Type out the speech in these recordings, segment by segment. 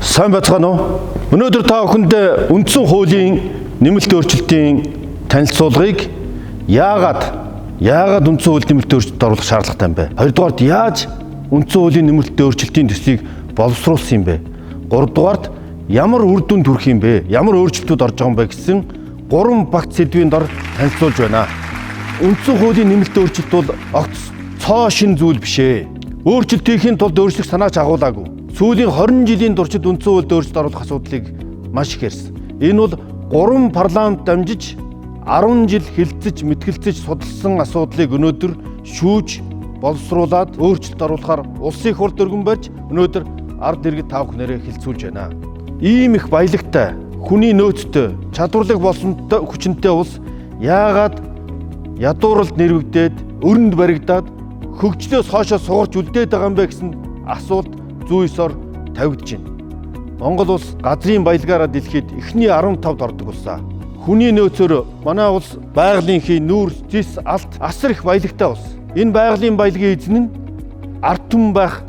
Сайн байцгаана уу? Өнөөдөр та бүхэндээ үндсэн хуулийн нэмэлт өөрчлөлтийн танилцуулгыг яагаад үндсэн хууль нэмэлт өөрчлөлт оруулах шаардлагатай юм бэ? Хоёрдугаарт яаж үндсэн хуулийн нэмэлт өөрчлөлтийн төслийг боловсруулсан юм бэ? Гуравдугаарт ямар үр дүнд хүрэх юм бэ? Ямар өөрчлөлтүүд орж байгаа юм бэ гэсэн 3 багц сэдвийн дор танилцуулж байна. Үндсэн хуулийн нэмэлт өөрчлөлт бол огт цоо шин зүйл биш ээ. Өөрчлөлт хийхин тулд өөрчлөх санаач агуулаагүй. Сүүлийн 20 жилийн туршид үндсэн хуульд өөрчлөлт оруулах асуудлыг маш их ярьсан. Энэ бол 3 парламент дамжиж 10 жил хилцэж, мэтгэлцэж судалсан асуудлыг өнөөдөр шүүж, боловсруулад өөрчлөлт оруулахаар улсын их хурд өргөн барьж өнөөдөр ард иргэд тав хүнээрээ хилцүүлж байна. Ийм их баялагтай, хүний нөөцтэй, чадварлаг болсонтой хүчинтэй улс яагаад ядууралд нэрвэгдээд, өрөнд баригдаад хөгжлөөс хоошоо сугарч үлдээд байгаа юм бэ гэсэн асуулт зүй ёсоор тавигдж байна. Монгол улс газрын баялагаараа дэлхийд эхний 15-д ордог улсаа. Хүний нөөцөөр манай улс байгалийн хий, нүүр, зис, алт асар их баялагтай улс. Энэ байгалийн баялагын эзэн нь ард түмэн байх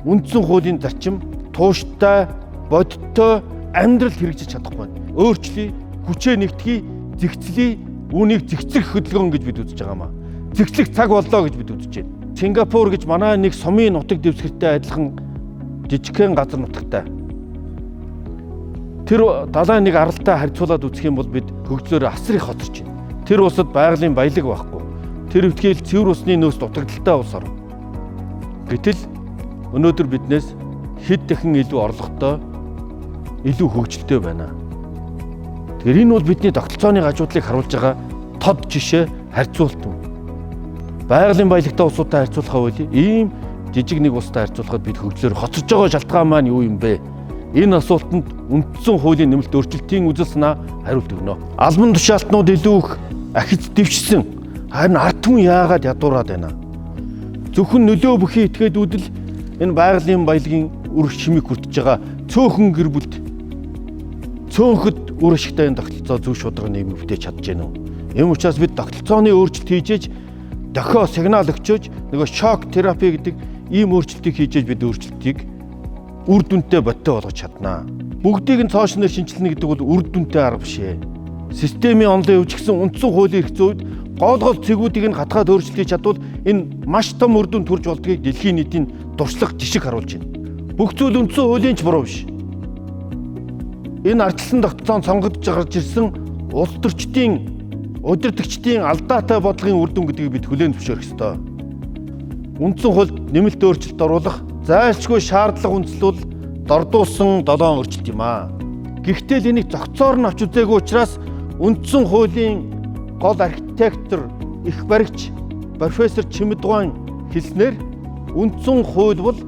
үндсэн хуулийн зарчим тууштай, бодиттой амьдрал хэрэгжиж чадахгүй байна. Өөрчлөе, хүчээ нэгтгэе, зэгцлэе, үүнийг зэгцэх хөдөлгөөн гэж бид үзэж байгаа маа. Зэгцлэх цаг боллоо гэж бид үзэж байна. Сингапур гэж манай нэг сумын нутаг дэвсгэртэй адилхан жижигхэн газар нутагтай. Тэр далайн нэг аралтай харьцуулаад үзэх юм бол бид хөгжлөөр асар их хоторч байна. Тэр улсад байгалийн баялаг байхгүй. Тэр өвтгөл цэвэр усны нөөц дутагдaltaй улс орн. Гэтэл өнөөдөр биднээс хэд дахин илүү орлоготой, илүү хөгжилтэй байна. Тэгэхээр энэ бол бидний тогтолцооны гажуудлыг харуулж байгаа тод жишээ, харьцуулт юм. Байгалийн баялагтай улсуудтай харьцуулахаа үгүй ийм жижиг нэг улстай харьцуулахад бид хөгжлөөр хоцорж байгаа шалтгаан маань юу юм бэ? Энэ асуултанд үндсэн хуулийн нэмэлт өөрчлөлтийн үзэл санаа хариулт өгнө. Албан тушаалтнууд илүү их ахиж дэвшсэн. Харин ард түмэн яагаад ядуураад байна? Зөвхөн нөлөө бүхий этгээдүүд л энэ байгалийн баялагын үр шимийг хүртэж байгаа цөөхөн гэр бүлд цөөхөд үр ашигтай энэ тогтолцоо зөв шударга нийгэм бүтээж чадж гэнэ үү? Ийм учраас бид тогтолцооны өөрчлөлт хийжээж дохио сигнал өгчөөж нөгөө шок терапи гэдэг ийм өөрчлөлтийг хийжээж бид өөрчлөлтийг үр дүнтэй бодтой болгож чаднаа. Бүгдийг нь цоошноор шинжилнэ гэдэг бол үр дүнтэй арга биш ээ. Системийн онлын хувьд ч гэсэн үндсэн хуулийн хэрэгцээ үед гол цэгүүдийг нь хатгаад өөрчлөлт хийж чадвал энэ маш том үр дүнд хүрч болдгийг дэлхийн нийтийн дуршлах жишг харуулж байна. Бүх зүйл үндсэн хуулийн ч буруу биш. Энэ ардчилсан тогтолцоонд сонгогдож гарч ирсэн улс төрчдийн удирдагчдын алдаатай бодлогын үр дүн гэдгийг бид хүлээн зөвшөөрөх ёстой. Үндсэн хуульд нэмэлт өөрчлөлт оруулах зайлшгүй шаардлага үндэслэл бол дордуулсан 7 өөрчлөлт юм аа. Гэхдээ энийг зохицоор нь авч үзээгүй учраас үндсэн хуулийн гол архитектор, их баригч профессор Чимэдгуан хэлснээр үндсэн хууль бол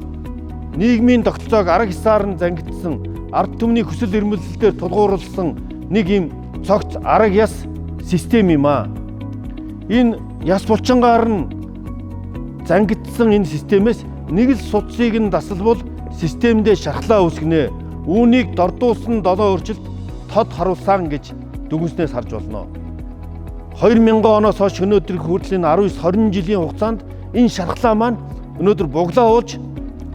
нийгмийн тогтолцоог арга хязгаар нь зангидсан, ард түмний хүсэл эрмэлзлээр тулгуурласан нэг юм цогц арга яс систем юм аа. Энэ яс булчингаар нь зангидсан энэ системээс нэг л судсыг нь дасалбал системдээ шархлаа үүсгэнэ. Үүнийг дордуулсан 7 өөрчлөлт тод харуулсан гэж дүгнснээс харж болно. 2000 оноос хойш өнөөдөр хүртэл энэ 19-20 жилийн хугацаанд энэ шархлаа маань өнөөдөр буглаа ууж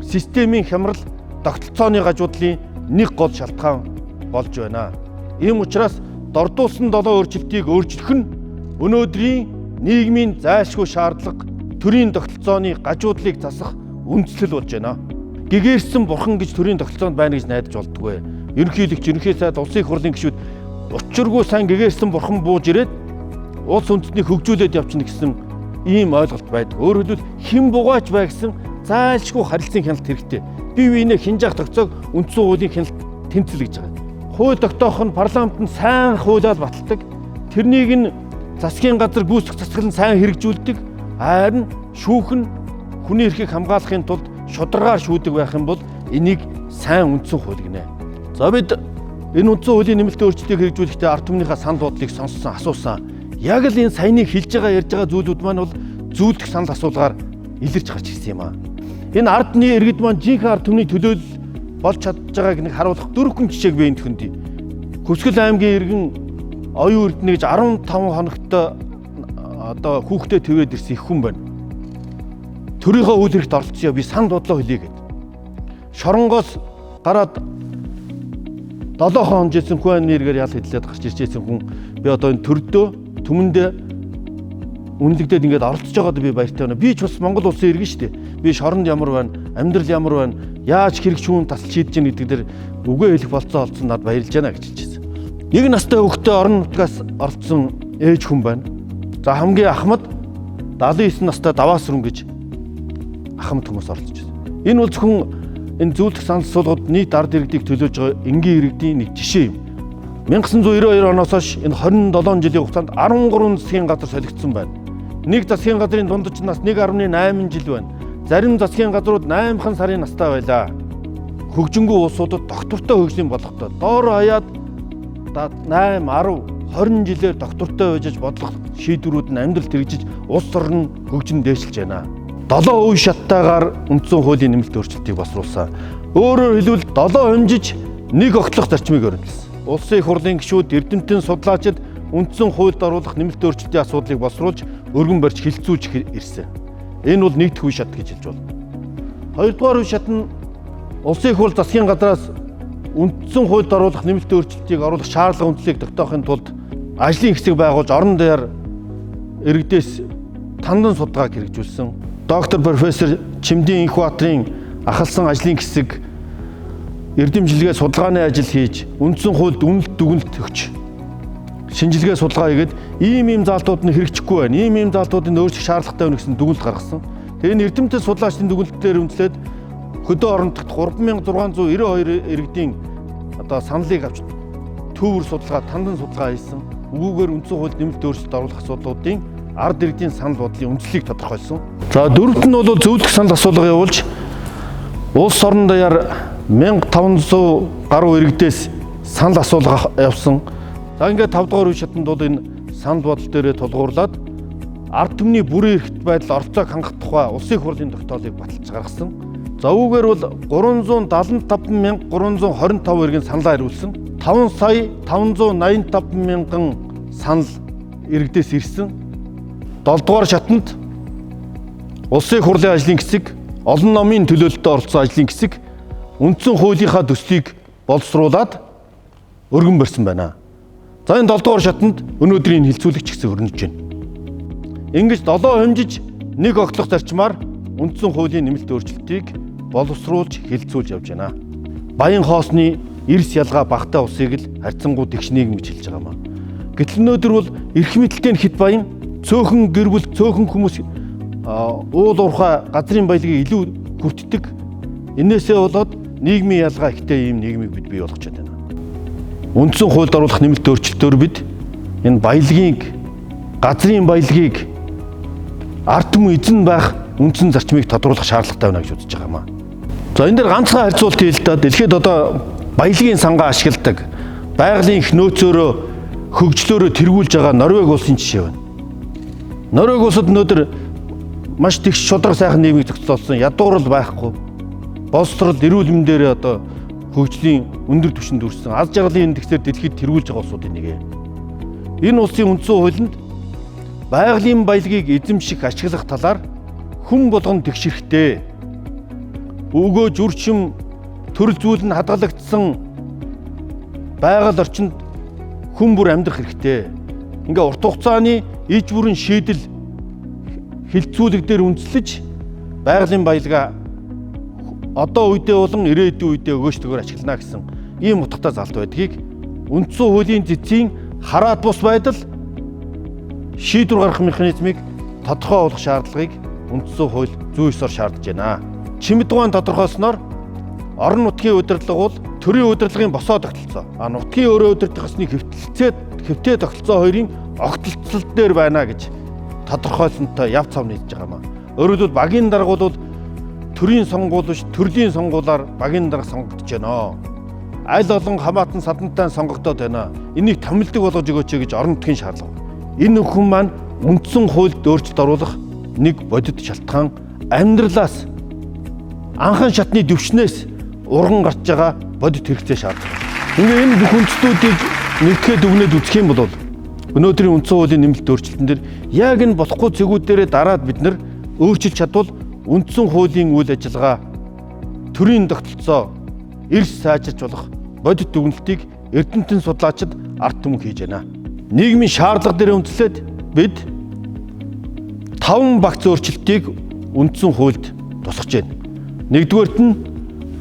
системийн хямрал, тогтолцооны гажуудлын нэг гол шалтгаан болж байна. Ийм учраас дордуулсан 7 өөрчлөлтийг өөрчлөх нь өнөөдрийн нийгмийн зайлшгүй шаардлага, төрийн тогтолцооны гажуудлыг засах үндслэл болж байна. Гэгээрсэн бурхан гэж төрийн тогтолцоонд байна гэж найдаж болдгоо. Ерөнхийлөгч, ерөнхий сайд, улсын их хурлын гишүүд учиргүй сайн гэгээрсэн бурхан бууж ирээд улс үндэстнийг хөгжүүлээд явчихна гэсэн ийм ойлголт байдаг. Өөрөөр хэлбэл хэн бугаач бай гэсэн зайлшгүй харилцан хяналт хэрэгтэй. Бие биенээ хинжаах тогтоог үндсэн хуулийн хяналт тэмцэл гэж байгаа. Хууль тогтоох нь парламент нь сайн хуулиад баталдаг. Тэрнийг нь засгийн газар гүйцэтгэх засаглал нь сайн хэрэгжүүлдэг. Харин шүүх нь хүний эрхийг хамгаалахын тулд шударгаар шүүдэг байх юм бол энийг сайн үндсэн хууль гинэ. За бид энэ үндсэн хуулийн нэмэлт өөрчлөлтийг хэрэгжүүлэхдээ ард түмнийхээ санал бодлыг сонссон, асуусан. Яг л энэ саяны ярьж байгаа зүйлүүд маань бол зүйлдэх санал асуулгаар илэрч гарч ирсэн юм аа. Энэ ардны иргэд маань жинхэнэ ард түмний төлөөлөл болж чадж байгааг нэг харуулах 4 жишээг би энд хүндий. Көсгөл аймгийн иргэн оюун эрдэнэ гэж 15 хоногтой одоо хүүхдээ твээд ирсэн их хүн байна. Төрийнхөө үйл хэрэгт оролцсон би санал бодлоо хэлье гэд. Шоронгоос гараад 7 хон жисэн хүн нэргээр ял хэдлээд гарч ирчихсэн хүн би одоо энэ төрдөө түмэндээ үнэлэгдээд ингээд оролцож байгаад би баяртай байна. Би ч бас Монгол улсын иргэн шүү дээ. Би шоронд ямар байна, амьдрал ямар байна, яаж хэрэг шүүн тасалж хийж гэнэ гэдэг дээр үгээ хэлэх болцоо олцсон надад баярлж байна гэж хэлжсэн. Нэг настай хөвгтөө орон нутгаас оролцсон ээж хүн байна. За хамгийн ахмад 79 настай даваа сүрэн гэж ахмад хүмүүс оролцож байна. Энэ бол зөвхөн энэ зөвлөх санал суулгууд нийт ард иргэдийг төлөөж байгаа энгийн иргэдийн нэг жишээ юм. 1992 оноос хойш энэ 27 жилийн хугацаанд 13 засгийн газар солигдсон байна. Нэг засгийн газрын дундаж нас 1.8 жил байна. Зарим засгийн газрууд 8хан сарын настай байлаа. Хөгжингүү улсуудад доктортой хөгжлийн болгохтой. Доор хаяад 8, 10, 20 жилээр доктортой байж бодлого шийдвэрүүд нь амьдралд хэрэгжиж улс орн хөгжин дээшилж байна. 7 үе шаттайгаар үндсэн хуулийн нэмэлт өөрчлөлтийг боловсруулсан. Өөрөөр хэлбэл 7 хэмжиж нэг огтлох зарчмыг өрнөсөн. Улсын их хурлын гишүүд, эрдэмтэн, судлаачид үндсэн хуульд оруулах нэмэлт өөрчлөлтийн асуудлыг боловсруулж өргөн барьж хилцүүлж ирсэн. Энэ бол нэгдүгээр үе шат гэж хэлж байна. Хоёрдугаар үе шат нь улсын их хурл засгийн газраас үндсэн хуульд оруулах нэмэлт өөрчлөлтийг оруулах шаардлага үндслийг тогтоохын тулд ажлын хэсэг байгуулж орон даяар иргэдээс тандан судалгааг хэрэгжүүлсэн. Доктор профессор Чимдийн Инх Баатрын ахалсан ажлын хэсэг эрдэмжилгээ судалгааны ажил хийж үндсэн хуульд үнэлт дүгнэлт өгч шинжилгээ судалгаа хийгээд ийм заалтууд нь хэрэгжихгүй байна. Ийм заалтуудыг өөрчлөх шаардлагатай байна гэсэн дүгнэлт гаргасан. Тэгээ энэ эрдэмтэн судлаачдын дүгнэлтээр үндэслээд хөдөө орон нутагт 3692 иргэдийн одоо саналыг авч төвөр судалгаа, тандан судалгаа хийсэн. Үүгээр үндсэн хуульд нэмэлт өөрчлөлт оруулах асуудлуудын ард иргэдийн санал бодлын үндслийг тодорхойлсон. За дөрөвт нь бол зөвлөх санал асуулга явуулж улс орон даяар 1500 гаруй иргэдээс санал асуулга явсан. За ингээд 5 дугаар үе шатанд бол энэ санал бодол дээрээ тулгуурлаад ард түмний бүрэн эрхт байдал оролцоог хангах тухай улсын их хурлын тогтоолыг баталж гаргасан. За үүгээр бол 375,325 иргэн саналаа хариулсан. 5 сая 585 мянган санал иргэдээс ирсэн. 7 дугаар шатанд улсын их хурлын ажлын хэсэг, олон номын төлөөлөлтөд оролцсон ажлын хэсэг үндсэн хуулийнхаа төслийг боловсруулад өргөн барьсан байна. За энэ 7 дугаар шатанд өнөөдрийн хилцүүлэгч гэсэн өрнөж байна. Ингэж 7 хэмжиж нэг огтлох зарчмаар үндсэн хуулийн нэмэлт өөрчлөлтийг боловсруулж хилцүүлж явж байна. Баян хоосны эрс ялгаа багтаа усыг л харьцангуй тэгш нийгэм гэж хэлж байгаамаа. Гэтэл өнөөдөр бол эрх мэдэлтэй хэд баян цөөхөн гэр бүл, цөөхөн хүмүүс уул уурхай газрын баялагийг илүү хүртдэг. Инээсээ болоод нийгмийн ялгаа ихтэй ийм нийгмийг бид бий болгож байна. Үндсэн хуульд оруулах нэмэлт өөрчлөлтөөр бид энэ баялагийг, газрын баялагийг ард түмэн эзэн байх үндсэн зарчмыг тодруулах шаардлагатай байна гэж үзэж байгаамаа. За энэ дээр ганцхан харьцуулт хийл та дэлхийд одоо баялагын сангаа ашигладаг, байгалийн их нөөцөөрөө хөгжлөөрөө тэргүүлж байгаа Норвеги улсын жишээ байна. Норвеги улсад өнөөдөр маш тэгш шударга сайхан нийгмийг зохицуулсан, ядуурл байхгүй, боловсрол, эрүүл мэндээр одоо хөгжлийн өндөр түвшинд хүрсэн, аз жаргалын индексээр дэлхийд тэргүүлж байгаа улсуудын нэг. Энэ улсын үндсэн хуулинд байгалийн баялагийг эзэмших, ашиглах талаар хүн болгон тэгш хэрэгтэй. Өгөөж үрчим төрөл зүйл нь хадгалагдсан байгаль орчинд хүн бүр амьдрах хэрэгтэй. Ингээ урт хугацааны иж бүрэн шийдэл хилцүүлэг дээр үндэслэж байгалийн баялгаа одоо үедээ болон ирээдүйн үедээ өгөөжтөгөөр ашиглана гэсэн ийм утгатай залт байдгийг үндсэн хуулийн цэцгийн хараад бус байдал шийдвэр гаргах механизмыг тодорхой болгох шаардлагыг үндсэн хууль зүйн ёсоор шаардж байна. Чимэд дугаан тодорхойлсноор орон нутгийн удирдлага бол төрийн удирдлагын босоо тогтолцоо. Нутгийн өөрөө удирдах ёсны хэвтээ тогтолцоо хоёрын огтлцол дээр байна гэж тодорхойлсонтой яв цав нийлж байгаамаа. Өөрөөр хэлбэл багийн дарга бол төрийн сонгуул биш, төрлийн сонгуулаар багийн дарга сонгогдож байна. Аль олон хамаатан садантай сонгогдоод байна. Энийг томилдог болгож өгөөч гэж орон нутгийн шаардлага. Энэ хүн маань үндсэн хуульд өөрчлөлт оруулах нэг бодит шалтгаан амьдралаас анхан шатны дэвшнээс урган гарч байгаа бодит хэрэгцээ шаардлагатай. Ингээ энэ бүх үндслүүдийг нэгтгэхэд өгнөд үзэх юм бол өнөөдрийн үндсэн хуулийн нэмэлт өөрчлөлтөн дээр яг энэ болохгүй зэгүүдээрээ дараад бид нар өөрчилж чадвал үндсэн хуулийн үйл ажиллагаа, төрийн тогтолцоо, эрс сайжирч болох бодит дүгнэлтийг эрдэмтэн судлаачид ард түмэн хийж байна. Нийгмийн шаардлага дээр үндэслээд бид 5 багц өөрчлөлтийг үндсэн хуульд тусгаж байна. Нэгдүгээрт нь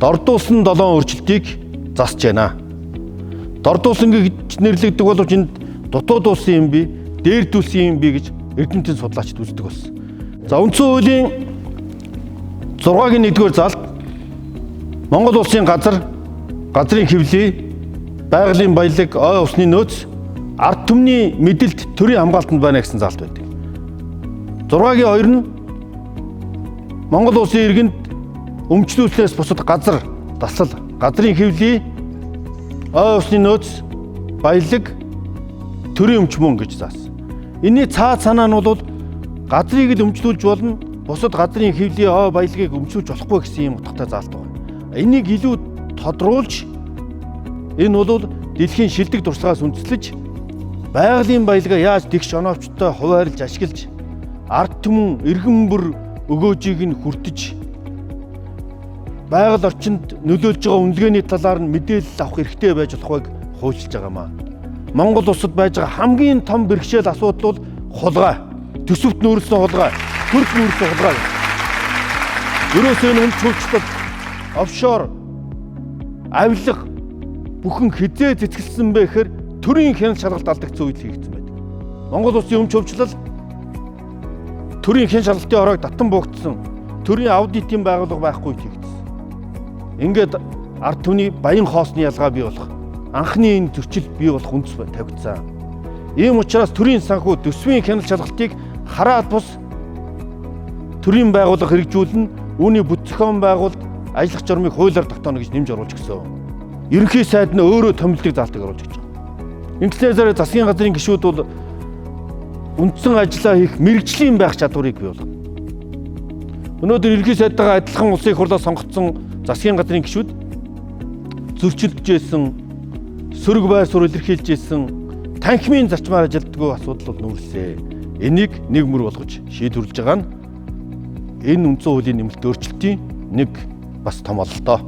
дордуулсан 7 өөрчлөлтийг засж байна. Дордуулсан гэж нэрлэгдэх боловч энд дутуудуулсан юм би, дээрдүүлсэн юм би гэж эрдэмтэн судлаачид үздэг болсон. За үндсэн хуулийн 6-гийн 1-р залд Монгол улсын газрын хэвлэл, байгалийн баялаг, ой усны нөөц, ард түмний мэдэлд төрийн хамгаалтанд байна гэсэн залт байдаг. 6-гийн 2 нь Монгол улсын иргэнд өмчлүүлснээс бусад газар, дасал, газрын хэвлэл, ой усны нөөц, баялаг, төрийн өмч мөн гэж заасан. Энийн цаад санаа нь бол газрыг л өмчлүүлж болно, бусад газрын хэвлэл, ой баялагыг өмчлүүлж болохгүй гэсэн юм утгатай заалт байна. Энийг илүү тодруулж энэ бол дэлхийн шилдэг туршлагаас үндэслэж байгалийн баялгаа яаж тэгш оновчтой хуваарлж ашиглаж ард түмэн иргэн бүр өгөөжийг нь хүртэж байгаль орчинд нөлөөлж байгаа үнэлгээний талаар нь мэдээлэл авах хэрэгтэй байж болохыг хуульчилж байгаамаа. Монгол улсад байж байгаа хамгийн том бэрхшээл асуудал бол хулгай, төсөвт нүүрсэн хулгай, төрөлх нүүрсэн хулгай. Ерөөсөө энэ хөвчлөлт офшор авилга бүхэн хизээ цэцгэлсэн бэ гэхээр төрийн хяналт шалгалт алдагдсан үед хийгдсэн байдаг. Монгол улсын өмч хөвчлөл төрийн хяналт шалгалтын ороог татан буугдсан, төрийн аудитын байгууллага байхгүй үед хийгдсэн. Ингээд ард түмний баян хоосны ялгаа бий болох, анхны энэ зөрчил бий болох үндэс тавигдсан. Ийм учраас төрийн санхүү төсвийн хяналт шалгалтыг хараад бус төрийн байгууллага хэрэгжүүлнэ, үүний бүт зохион байгуулалт ажиллах журмыг хуулиар тогтооно гэж нэмж оруулж гисэн. Ерөнхий сайд нь өөрөө томилдог заалтыг оруулж өгч байгаа. Инглизээр засгийн газрын гишүүд бол үндсэн ажиллаа хийх мэрэгжлийн байх чадварыг бий болгоно. Өнөөдөр ерөнхий сайдтайгаа адилхан улсын их хурлаас сонгогдсон засгийн газрын гишүүд зөрчилдөжсэн, сөрөг байр суурь илэрхийлжсэн, танхимын зарчмаар ажилддаг асуудал бол нүүрсээ. Энийг нэг мөр болгож шийдвэрлэж байгаа нь энэ үндсэн хуулийн нэмэлт өөрчлөлтийн нэг бас том ололтоо.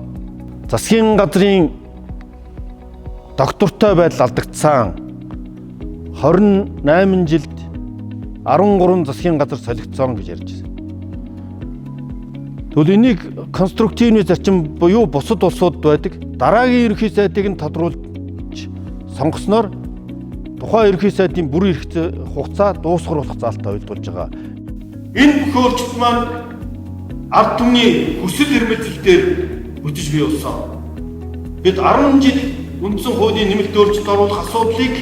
Засгийн газрын доктортой байдал алдагдсан 28 жилд 13 засгийн газар солигдсон гэж ярьж байна. Тэгвэл энийг конструктивны зарчим буюу бусад улсууд байдаг дараагийн ерөнхий сайдыг нь тодруулж сонгосноор тухайн ерөнхий сайдын бүрэн эрх хугацаа дуусгаруулах заалтаа уйлдуулж байгаа. Энэ бүх өөрчлөлт маань ард түмний хүсэл эрмэлзэлээр бүтэж бий болсон. Бид 10 жил үндсэн хуулийн нэмэлт өөрчлөлт оруулах асуудлыг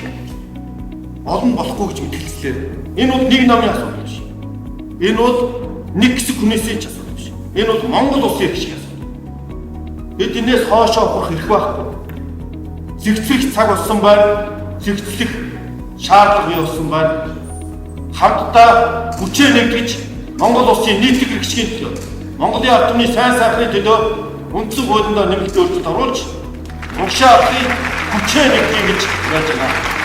олон болохгүй гэж итгэлцлээ. Энэ бол нэг намын асуудал биш. Энэ бол нэг хэсэг хүнээсээ ч асуудал биш. Энэ бол Монгол улсын их шиг асуудал. Бид энэс хоошоо хурах хэрэг байхгүй. Зэгцлэх цаг болсон байна. Зэгцлэх шаардлага бий болсон байна. Хамтдаа хүчээр нэгдэж Монгол улсын нийтлэг эрхчлэгийн төлөө, Монголын ард түмний сайн сайхны төлөө үндсэн хуулинд нэмэлт өөрчлөлт оруулж урагшаа авахыг хүчээр нэгтгэе гэж яаж байна.